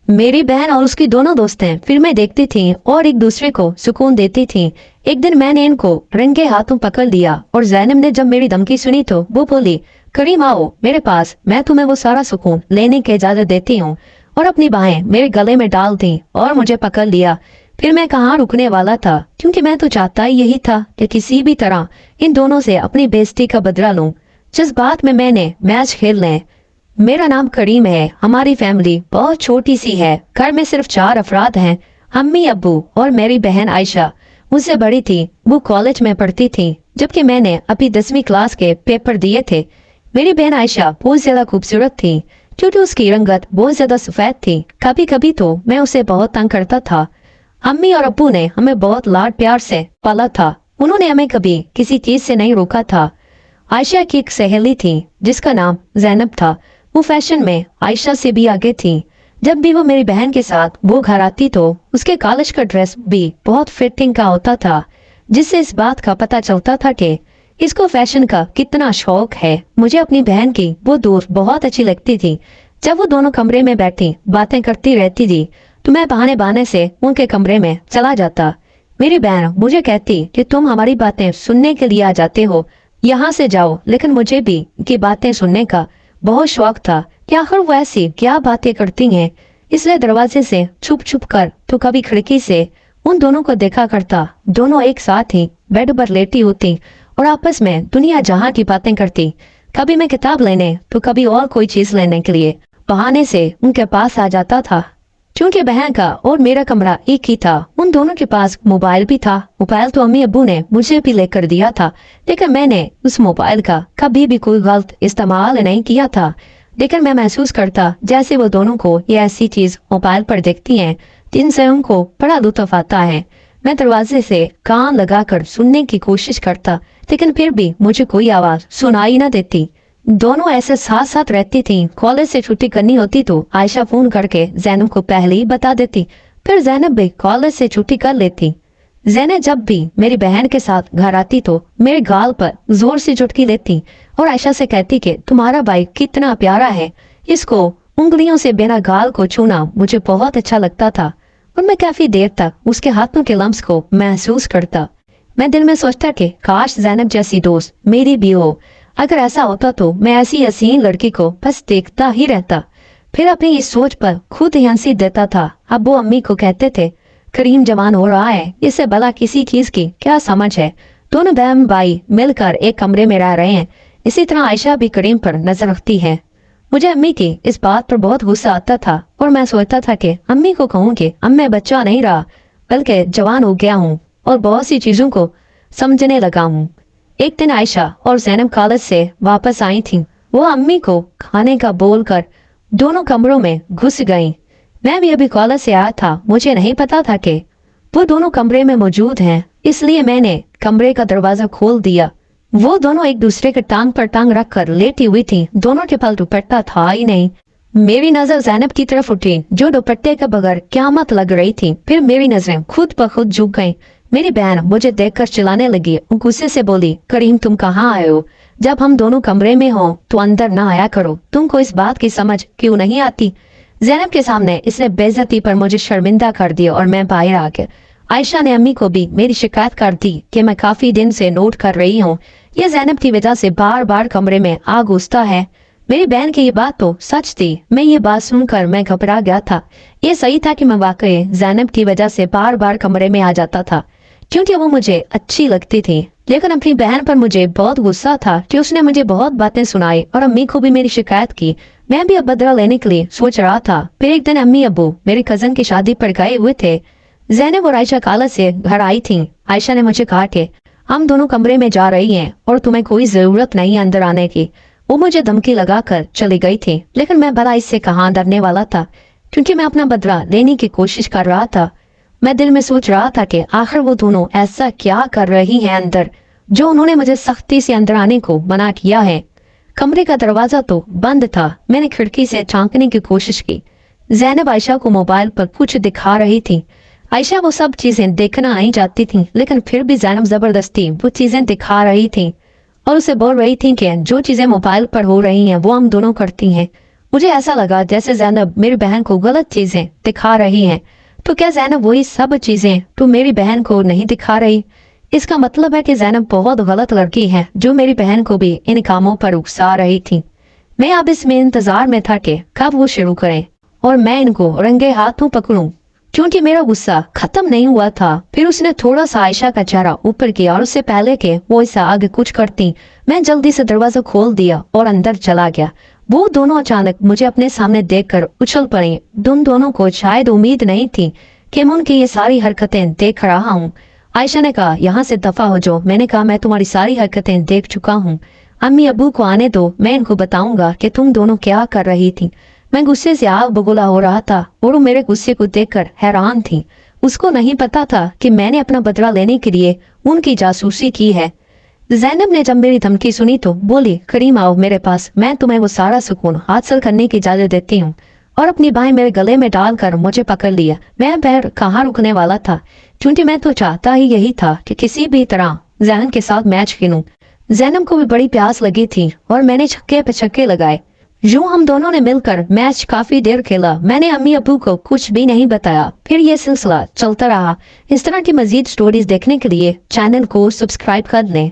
मेरी बहन और उसकी दोनों दोस्तें फिल्में देखती थीं और एक दूसरे को सुकून देती थीं। एक दिन मैंने इनको रंगे हाथों पकड़ लिया और ज़ैनब ने जब मेरी धमकी सुनी तो वो बोली, करीम आओ मेरे पास, मैं तुम्हें वो सारा सुकून लेने की इजाजत देती हूँ। और अपनी बाहें मेरे गले में डाल दी और मुझे पकड़ लिया। फिर मैं कहाँ रुकने वाला था, क्योंकि मैं तो चाहता ही यही था कि किसी भी तरह इन दोनों से अपनी बेइज्जती का बदला लूं। जिस बात में मैंने मैच खेल लें। मेरा नाम करीम है, हमारी फैमिली बहुत छोटी सी है, घर में सिर्फ 4 अफराद हैं, अम्मी अब्बू और मेरी बहन आयशा मुझसे बड़ी थी, वो कॉलेज में पढ़ती थी जबकि मैंने अभी 10वीं क्लास के पेपर दिए थे। मेरी बहन आयशा बहुत ज्यादा खूबसूरत थी क्योंकि उसकी रंगत बहुत ज्यादा सफेद थी। कभी कभी तो मैं उसे बहुत तंग करता था। अम्मी और अब्बू ने हमें बहुत लाड प्यार से पाला था, उन्होंने हमें कभी किसी चीज से नहीं रोका था। आयशा की एक सहेली थी जिसका नाम ज़ैनब था, वो फैशन में आयशा से भी आगे थी। जब भी वो मेरी बहन के साथ वो घर आती तो उसके कॉलेज का ड्रेस भी बहुत फिटिंग का होता था, जिससे इस बात का पता चलता था कि इसको फैशन का कितना शौक है। मुझे अपनी बहन की वो दोस्त बहुत अच्छी लगती थी। जब वो दोनों कमरे में बैठी बातें करती रहती थी तो मैं बहाने बहाने से उनके कमरे में चला जाता। मेरी बहन मुझे कहती कि तुम हमारी बातें सुनने के लिए आ जाते हो, यहाँ से जाओ, लेकिन मुझे भी की बातें सुनने का बहुत शौक था कि आखिर वो ऐसी क्या बातें करती हैं। इसलिए दरवाजे से छुप छुप कर तो कभी खिड़की से उन दोनों को देखा करता। दोनों एक साथ ही बेड पर लेटी होती और आपस में दुनिया जहां की बातें करती। कभी मैं किताब लेने तो कभी और कोई चीज लेने के लिए बहाने से उनके पास आ जाता था। क्योंकि बहन का और मेरा कमरा एक ही था, उन दोनों के पास मोबाइल भी था। मोबाइल तो अम्मी अब्बू ने मुझे भी लेकर दिया था, लेकिन मैंने उस मोबाइल का कभी भी कोई गलत इस्तेमाल नहीं किया था। लेकिन मैं महसूस करता जैसे वो दोनों को ये ऐसी चीज मोबाइल पर देखती हैं जिनसे उनको बड़ा लुत्फ आता है। मैं दरवाजे से कान लगाकर सुनने की कोशिश करता, लेकिन फिर भी मुझे कोई आवाज सुनाई न देती। दोनों ऐसे साथ साथ रहती थीं। कॉलेज से छुट्टी करनी होती तो आयशा फोन करके ज़ैनब को पहले ही बता देती, फिर ज़ैनब भी कॉलेज से छुट्टी कर लेती। ज़ैनब जब भी मेरी बहन के साथ घर आती तो मेरे गाल पर जोर से चुटकी लेती और आयशा से कहती कि तुम्हारा भाई कितना प्यारा है, इसको उंगलियों से बिना गाल को छूना मुझे बहुत अच्छा लगता था। और मैं काफी देर तक उसके हाथों के लम्स को महसूस करता। मैं दिल में सोचता कि काश ज़ैनब जैसी दोस्त मेरी भी हो। अगर ऐसा होता तो मैं ऐसी हसीन लड़की को बस देखता ही रहता। फिर अपनी इस सोच पर खुद ही हंसी देता था। अब वो अम्मी को कहते थे, करीम जवान हो रहा है, इससे भला किसी चीज की क्या समझ है। दोनों बहन भाई मिलकर एक कमरे में रह रहे हैं। इसी तरह आयशा भी करीम पर नजर रखती है। मुझे अम्मी की इस बात पर बहुत गुस्सा आता था और मैं सोचता था कि अम्मी को कहूँ कि अब मैं बच्चा नहीं रहा बल्कि जवान हो गया हूँ और बहुत सी चीजों को समझने लगा हूँ। एक दिन आयशा और ज़ैनब कॉलेज से वापस आई थी। वो अम्मी को खाने का बोल कर दोनों कमरों में घुस गईं। मैं भी अभी कॉलेज से आया था, मुझे नहीं पता था कि वो दोनों कमरे में मौजूद हैं, इसलिए मैंने कमरे का दरवाजा खोल दिया। वो दोनों एक दूसरे के टांग पर टांग रखकर लेटी हुई थी। दोनों के पास दुपट्टा था ही नहीं। मेरी नजर ज़ैनब की तरफ उठी जो दुपट्टे के बगैर क्यामत लग रही थी। फिर मेरी नजरें खुद ब खुद झुक गईं। मेरी बहन मुझे देखकर चिल्लाने लगी, गुस्से से बोली, करीम तुम कहाँ आए हो? जब हम दोनों कमरे में हो तो अंदर ना आया करो, तुमको इस बात की समझ क्यों नहीं आती? ज़ैनब के सामने इसने बेइज्जती पर मुझे शर्मिंदा कर दिया और मैं बाहर आ गया। आयशा ने अम्मी को भी मेरी शिकायत कर दी कि मैं काफी दिन से नोट कर रही हूँ, ये ज़ैनब की वजह से बार बार कमरे में आ घुसता है। मेरी बहन की ये बात तो सच थी। मैं ये बात सुनकर मैं घबरा गया था। ये सही था कि मैं वाकई ज़ैनब की वजह से बार बार कमरे में आ जाता था क्योंकि वो मुझे अच्छी लगती थी। लेकिन अपनी बहन पर मुझे बहुत गुस्सा था कि उसने मुझे बहुत बातें सुनाई और अम्मी को भी मेरी शिकायत की। मैं भी अब बदला लेने के लिए सोच रहा था। फिर एक दिन अम्मी अब्बू मेरी कजन की शादी पर गए हुए थे। ज़ैनब और आयशा कॉलेज से घर आई थी। आयशा ने मुझे कहा कि हम दोनों कमरे में जा रही हैं और तुम्हें कोई जरूरत नहीं अंदर आने की। वो मुझे धमकी लगाकर चली गई थी, लेकिन मैं भला इससे कहाँ डरने वाला था क्योंकि मैं अपना बदला लेने की कोशिश कर रहा था। मैं दिल में सोच रहा था कि आखिर वो दोनों ऐसा क्या कर रही हैं अंदर जो उन्होंने मुझे सख्ती से अंदर आने को मना किया है। कमरे का दरवाजा तो बंद था। मैंने खिड़की से झांकने की कोशिश की। ज़ैनब आयशा को मोबाइल पर कुछ दिखा रही थी। आयशा वो सब चीजें देखना नहीं चाहती थी, लेकिन फिर भी ज़ैनब जबरदस्ती वो चीजें दिखा रही थी और उसे बोल रही थी कि जो चीजें मोबाइल पर हो रही हैं वो हम दोनों करती हैं। मुझे ऐसा लगा जैसे जैनब मेरी बहन को गलत चीजें दिखा रही है। तो क्या जैनब वही सब चीजें तो मेरी बहन को नहीं दिखा रही? इसका मतलब है कि जैनब बहुत गलत लड़की है जो मेरी बहन को भी इन कामों पर उकसा रही थी। मैं अब इसमें इंतजार में था कि कब वो शुरू करें और मैं इनको रंगे हाथों पकड़ूं। क्योंकि मेरा गुस्सा खत्म नहीं हुआ था, फिर उसने थोड़ा सा आयशा का चेहरा ऊपर किया और उससे पहले के वो इससे आगे कुछ करती, मैं जल्दी से दरवाजा खोल दिया और अंदर चला गया। वो दोनों अचानक मुझे अपने सामने देखकर उछल पड़ी। उन दोनों को शायद उम्मीद नहीं थी कि मैं उनकी ये सारी हरकतें देख रहा हूँ। आयशा ने कहा, यहाँ से दफा हो जाओ। मैंने कहा, मैं तुम्हारी सारी हरकतें देख चुका हूँ। अम्मी अबू को आने दो, मैं इनको बताऊंगा कि तुम दोनों क्या कर रही थी। मैं गुस्से से आग बगोला हो रहा था और वो मेरे गुस्से को देखकर हैरान थी। उसको नहीं पता था कि मैंने अपना बदला लेने के लिए उनकी जासूसी की है। जैनब ने जब मेरी धमकी सुनी तो बोली, करीम आओ मेरे पास, मैं तुम्हें वो सारा सुकून हासिल करने की इजाजत देती हूँ। और अपनी बाहें मेरे गले में डालकर मुझे पकड़ लिया। मैं पैर कहाँ रुकने वाला था, क्योंकि मैं तो चाहता ही यही था कि किसी भी तरह जैन के साथ मैच खेलूं। जैनब को भी बड़ी प्यास लगी थी और मैंने छक्के पे छक्के लगाए। यूं हम दोनों ने मिलकर मैच काफी देर खेला। मैंने अम्मी अबू को कुछ भी नहीं बताया। फिर ये सिलसिला चलता रहा। इस तरह की मजीद स्टोरीज देखने के लिए चैनल को सब्सक्राइब कर लें।